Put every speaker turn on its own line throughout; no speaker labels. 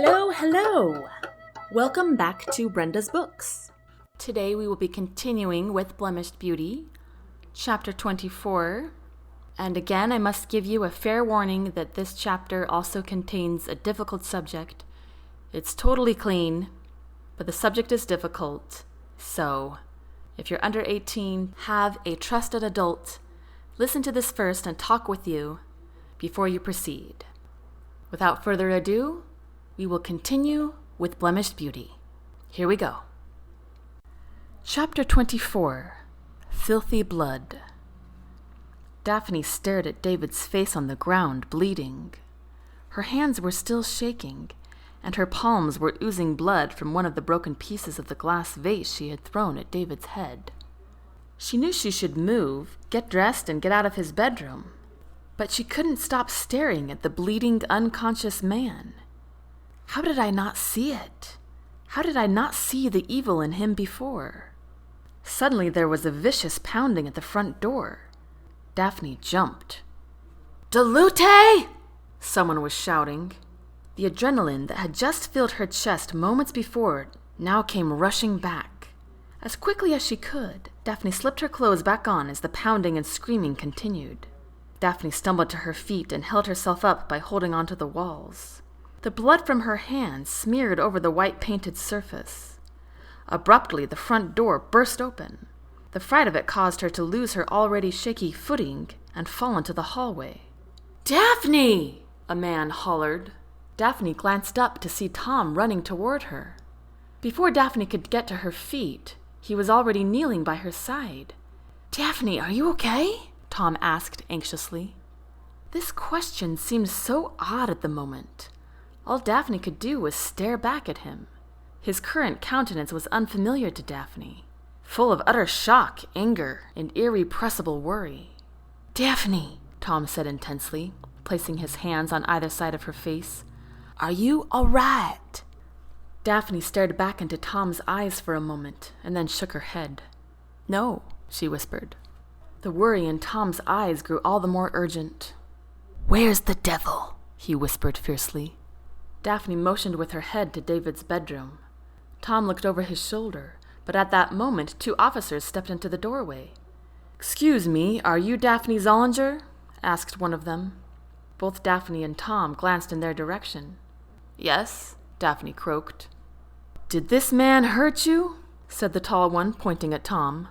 Hello, hello! Welcome back to Brenda's Books. Today we will be continuing with Blemished Beauty, Chapter 24. And again, I must give you a fair warning that this chapter also contains a difficult subject. It's totally clean, but the subject is difficult. So, if you're under 18, have a trusted adult listen to this first and talk with you before you proceed. Without further ado, we will continue with Blemished Beauty. Here we go. Chapter 24, Filthy Blood. Daphne stared at David's face on the ground, bleeding. Her hands were still shaking, and her palms were oozing blood from one of the broken pieces of the glass vase she had thrown at David's head. She knew she should move, get dressed, and get out of his bedroom, but she couldn't stop staring at the bleeding, unconscious man. How did I not see it? How did I not see the evil in him before? Suddenly there was a vicious pounding at the front door. Daphne jumped. "Delute!" Someone was shouting. The adrenaline that had just filled her chest moments before now came rushing back. As quickly as she could, Daphne slipped her clothes back on as the pounding and screaming continued. Daphne stumbled to her feet and held herself up by holding onto the walls. The blood from her hands smeared over the white-painted surface. Abruptly, the front door burst open. The fright of it caused her to lose her already shaky footing and fall into the hallway. "Daphne!" a man hollered. Daphne glanced up to see Tom running toward her. Before Daphne could get to her feet, he was already kneeling by her side. "Daphne, are you okay?" Tom asked anxiously. This question seemed so odd at the moment. All Daphne could do was stare back at him. His current countenance was unfamiliar to Daphne, full of utter shock, anger, and irrepressible worry. "Daphne," Tom said intensely, placing his hands on either side of her face, "are you all right?" Daphne stared back into Tom's eyes for a moment, and then shook her head. "No," she whispered. The worry in Tom's eyes grew all the more urgent. "Where's the devil?" he whispered fiercely. Daphne motioned with her head to David's bedroom. Tom looked over his shoulder, but at that moment 2 officers stepped into the doorway. "Excuse me, are you Daphne Zollinger?" asked one of them. Both Daphne and Tom glanced in their direction. "Yes," Daphne croaked. "Did this man hurt you?" said the tall one, pointing at Tom.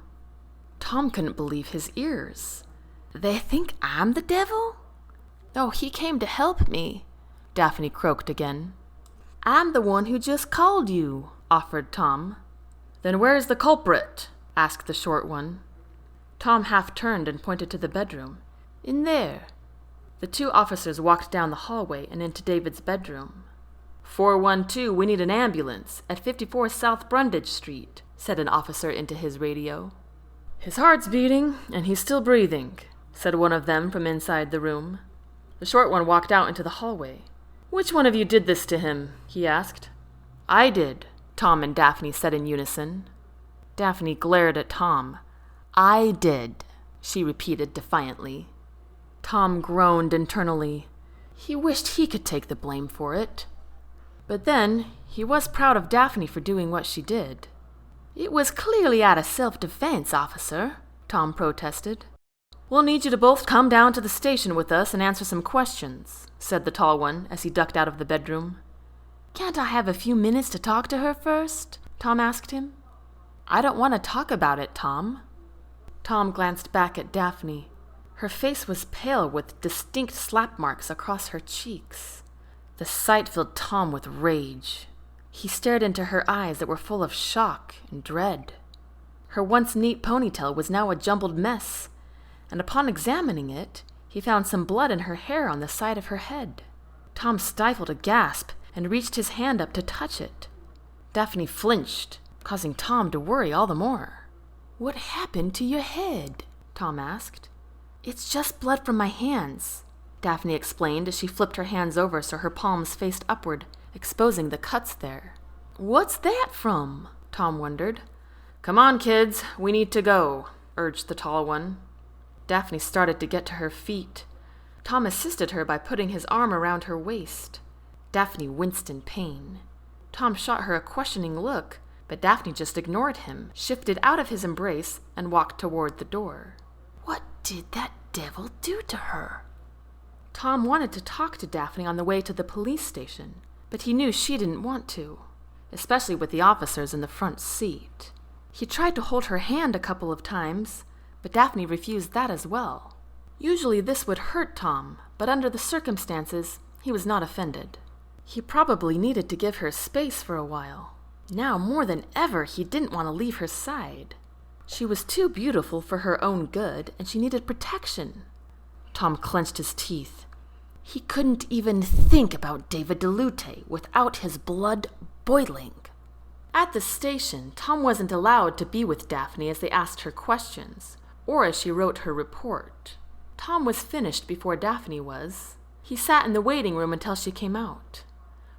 Tom couldn't believe his ears. "They think I'm the devil?" "Oh, he came to help me," Daphne croaked again. "I'm the one who just called you," offered Tom. "Then where's the culprit?" asked the short one. Tom half turned and pointed to the bedroom. "In there." The 2 officers walked down the hallway and into David's bedroom. 412, we need an ambulance at 54 South Brundage Street, said an officer into his radio. "His heart's beating, and he's still breathing," said one of them from inside the room. The short one walked out into the hallway. "Which one of you did this to him?" he asked. "I did," Tom and Daphne said in unison. Daphne glared at Tom. "I did," she repeated defiantly. Tom groaned internally. He wished he could take the blame for it. But then, he was proud of Daphne for doing what she did. "It was clearly out of self-defense, officer," Tom protested. "We'll need you to both come down to the station with us and answer some questions," said the tall one as he ducked out of the bedroom. "Can't I have a few minutes to talk to her first?" Tom asked him. "I don't want to talk about it, Tom." Tom glanced back at Daphne. Her face was pale with distinct slap marks across her cheeks. The sight filled Tom with rage. He stared into her eyes that were full of shock and dread. Her once neat ponytail was now a jumbled mess, and upon examining it, he found some blood in her hair on the side of her head. Tom stifled a gasp and reached his hand up to touch it. Daphne flinched, causing Tom to worry all the more. "What happened to your head?" Tom asked. "It's just blood from my hands," Daphne explained as she flipped her hands over so her palms faced upward, exposing the cuts there. "What's that from?" Tom wondered. "Come on, kids, we need to go," urged the tall one. Daphne started to get to her feet. Tom assisted her by putting his arm around her waist. Daphne winced in pain. Tom shot her a questioning look, but Daphne just ignored him, shifted out of his embrace, and walked toward the door. What did that devil do to her? Tom wanted to talk to Daphne on the way to the police station, but he knew she didn't want to, especially with the officers in the front seat. He tried to hold her hand a couple of times, but Daphne refused that as well. Usually this would hurt Tom, but under the circumstances, he was not offended. He probably needed to give her space for a while. Now, more than ever, he didn't want to leave her side. She was too beautiful for her own good, and she needed protection. Tom clenched his teeth. He couldn't even think about David DeLute without his blood boiling. At the station, Tom wasn't allowed to be with Daphne as they asked her questions, or as she wrote her report. Tom was finished before Daphne was. He sat in the waiting room until she came out.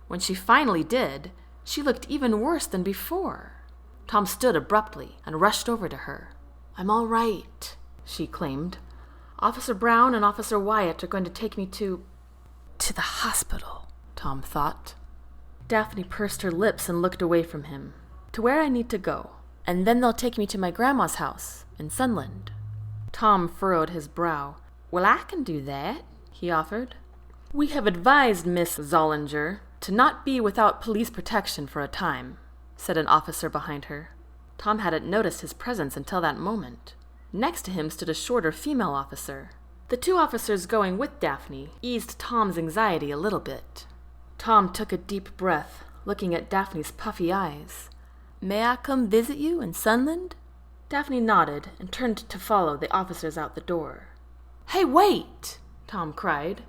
When she finally did, she looked even worse than before. Tom stood abruptly and rushed over to her. "I'm all right," she claimed. "Officer Brown and Officer Wyatt are going to take me to the hospital," Tom thought. Daphne pursed her lips and looked away from him. "To where I need to go, and then they'll take me to my grandma's house in Sunland." Tom furrowed his brow. "Well, I can do that," he offered. "We have advised Miss Zollinger to not be without police protection for a time," said an officer behind her. Tom hadn't noticed his presence until that moment. Next to him stood a shorter female officer. The two officers going with Daphne eased Tom's anxiety a little bit. Tom took a deep breath, looking at Daphne's puffy eyes. "May I come visit you in Sunland?" Daphne nodded and turned to follow the officers out the door. "Hey, wait!" Tom cried.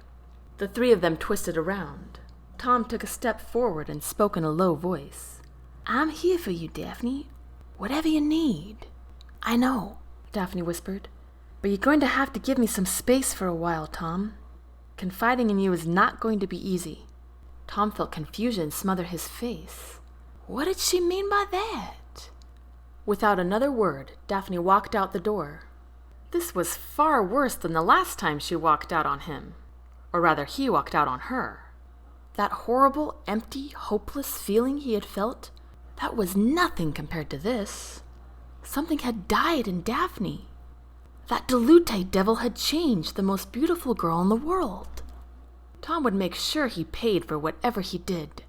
The three of them twisted around. Tom took a step forward and spoke in a low voice. "I'm here for you, Daphne. Whatever you need." "I know," Daphne whispered. "But you're going to have to give me some space for a while, Tom. Confiding in you is not going to be easy." Tom felt confusion smother his face. What did she mean by that? Without another word, Daphne walked out the door. This was far worse than the last time she walked out on him. Or rather, he walked out on her. That horrible, empty, hopeless feeling he had felt, that was nothing compared to this. Something had died in Daphne. That DeLute devil had changed the most beautiful girl in the world. Tom would make sure he paid for whatever he did.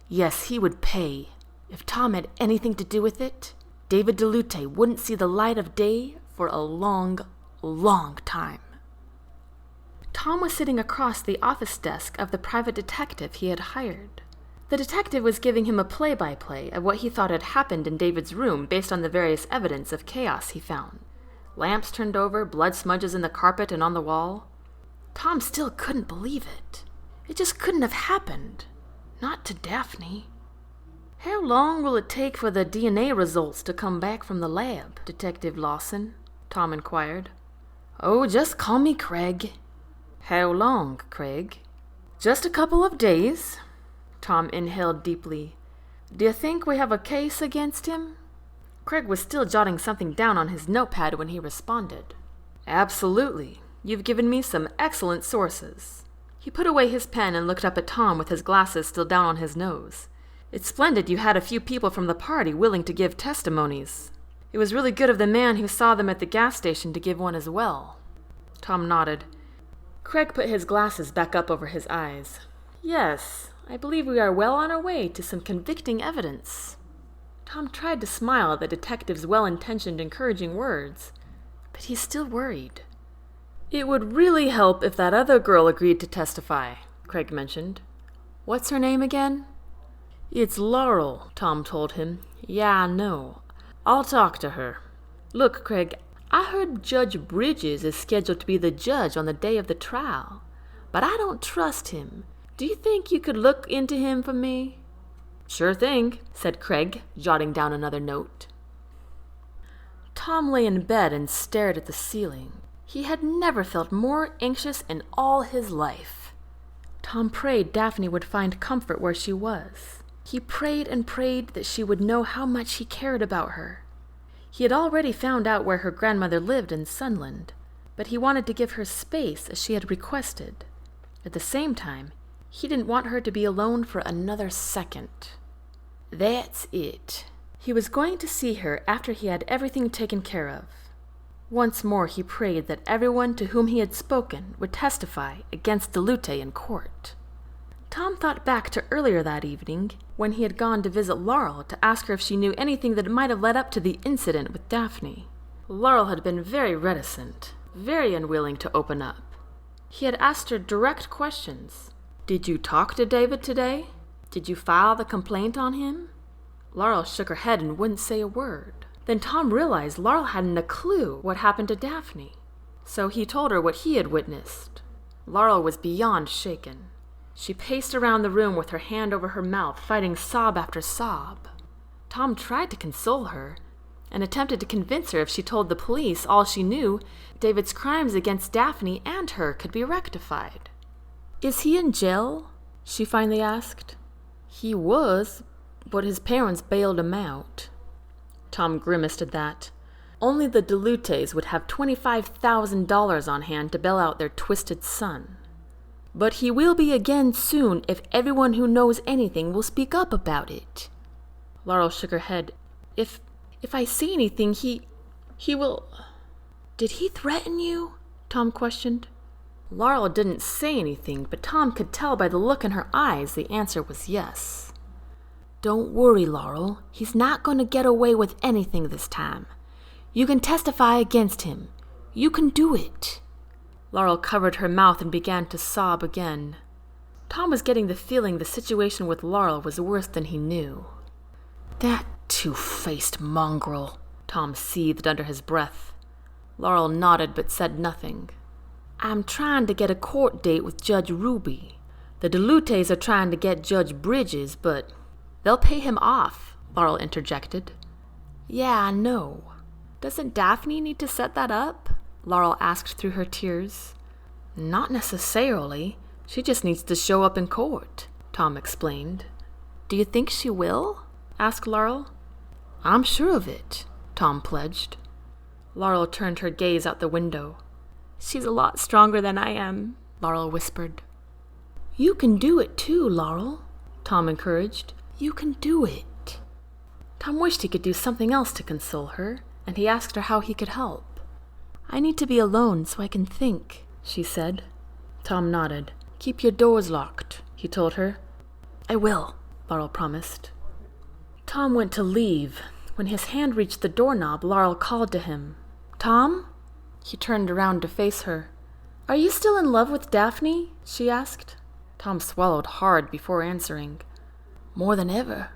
Yes, he would pay. If Tom had anything to do with it, David DeLute wouldn't see the light of day for a long, long time. Tom was sitting across the office desk of the private detective he had hired. The detective was giving him a play-by-play of what he thought had happened in David's room based on the various evidence of chaos he found. Lamps turned over, blood smudges in the carpet and on the wall. Tom still couldn't believe it. It just couldn't have happened. Not to Daphne. "How long will it take for the DNA results to come back from the lab, Detective Lawson?" Tom inquired. "Oh, just call me Craig." "How long, Craig?" "Just a couple of days." Tom inhaled deeply. "Do you think we have a case against him?" Craig was still jotting something down on his notepad when he responded. "Absolutely. You've given me some excellent sources." He put away his pen and looked up at Tom with his glasses still down on his nose. "It's splendid you had a few people from the party willing to give testimonies. It was really good of the man who saw them at the gas station to give one as well." Tom nodded. Craig put his glasses back up over his eyes. "Yes, I believe we are well on our way to some convicting evidence." Tom tried to smile at the detective's well-intentioned, encouraging words, but he still worried. "It would really help if that other girl agreed to testify," Craig mentioned. "What's her name again?" "It's Laurel," Tom told him. "Yeah, I know. I'll talk to her. Look, Craig, I heard Judge Bridges is scheduled to be the judge on the day of the trial, but I don't trust him. Do you think you could look into him for me?" "Sure thing," said Craig, jotting down another note. Tom lay in bed and stared at the ceiling. He had never felt more anxious in all his life. Tom prayed Daphne would find comfort where she was. He prayed and prayed that she would know how much he cared about her. He had already found out where her grandmother lived in Sunland, but he wanted to give her space as she had requested. At the same time, He didn't want her to be alone for another second. That's it. He was going to see her after he had everything taken care of. Once more he prayed that everyone to whom he had spoken would testify against Dilute in court. Tom thought back to earlier that evening when he had gone to visit Laurel to ask her if she knew anything that might have led up to the incident with Daphne. Laurel had been very reticent, very unwilling to open up. He had asked her direct questions. Did you talk to David today? Did you file the complaint on him? Laurel shook her head and wouldn't say a word. Then Tom realized Laurel hadn't a clue what happened to Daphne. So he told her what he had witnessed. Laurel was beyond shaken. She paced around the room with her hand over her mouth, fighting sob after sob. Tom tried to console her and attempted to convince her if she told the police all she knew, David's crimes against Daphne and her could be rectified. Is he in jail? She finally asked. He was, but his parents bailed him out. Tom grimaced at that. Only the Dilutes would have $25,000 on hand to bail out their twisted son. But he will be again soon if everyone who knows anything will speak up about it. Laurel shook her head. If I say anything, he will... Did he threaten you? Tom questioned. Laurel didn't say anything, but Tom could tell by the look in her eyes the answer was yes. Don't worry, Laurel. He's not going to get away with anything this time. You can testify against him. You can do it. Laurel covered her mouth and began to sob again. Tom was getting the feeling the situation with Laurel was worse than he knew. That two-faced mongrel, Tom seethed under his breath. Laurel nodded but said nothing. I'm trying to get a court date with Judge Ruby. The Dilutes are trying to get Judge Bridges, but they'll pay him off, Laurel interjected. Yeah, I know. Doesn't Daphne need to set that up? Laurel asked through her tears. Not necessarily. She just needs to show up in court, Tom explained. Do you think she will? Asked Laurel. I'm sure of it, Tom pledged. Laurel turned her gaze out the window. She's a lot stronger than I am, Laurel whispered. You can do it too, Laurel, Tom encouraged. You can do it. Tom wished he could do something else to console her, and he asked her how he could help. I need to be alone so I can think, she said. Tom nodded. Keep your doors locked, he told her. I will, Laurel promised. Tom went to leave. When his hand reached the doorknob, Laurel called to him. Tom? He turned around to face her. Are you still in love with Daphne? She asked. Tom swallowed hard before answering. More than ever.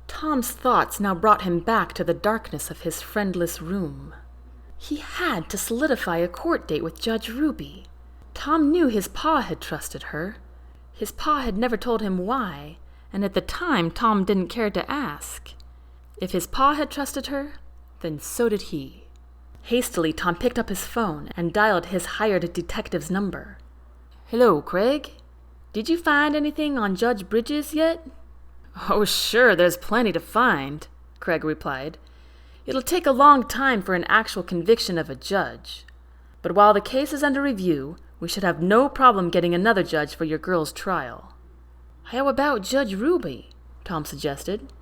Tom's thoughts now brought him back to the darkness of his friendless room. He had to solidify a court date with Judge Ruby. Tom knew his pa had trusted her. His pa had never told him why, and at the time Tom didn't care to ask. If his pa had trusted her, then so did he. Hastily, Tom picked up his phone and dialed his hired detective's number. Hello, Craig. Did you find anything on Judge Bridges yet? Oh, sure, there's plenty to find, Craig replied. It'll take a long time for an actual conviction of a judge. But while the case is under review, we should have no problem getting another judge for your girl's trial. How about Judge Ruby? Tom suggested.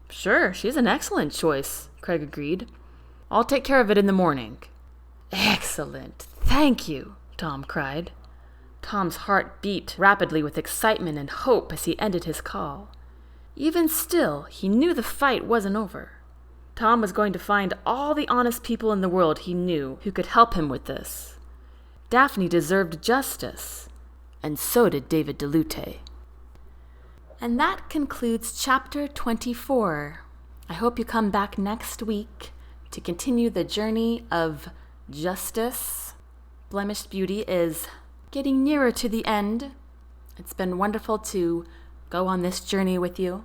Sure, she's an excellent choice, Craig agreed. I'll take care of it in the morning. Excellent. Thank you, Tom cried. Tom's heart beat rapidly with excitement and hope as he ended his call. Even still, he knew the fight wasn't over. Tom was going to find all the honest people in the world he knew who could help him with this. Daphne deserved justice, and so did David Dilute. And that concludes Chapter 24. I hope you come back next week to continue the journey of justice. Blemished Beauty is getting nearer to the end. It's been wonderful to go on this journey with you.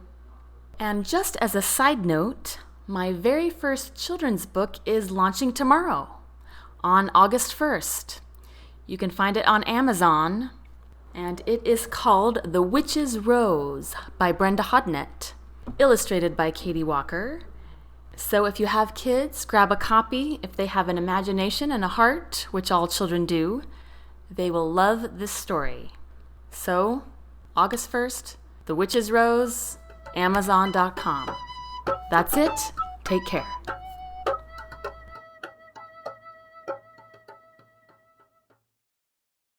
And just as a side note, my very first children's book is launching tomorrow, on August 1st. You can find it on Amazon, and it is called The Witch's Rose by Brenda Hodnett, illustrated by Katie Walker. So if you have kids, grab a copy. If they have an imagination and a heart, which all children do, they will love this story. So, August 1st, The Witch's Rose, Amazon.com. That's it. Take care.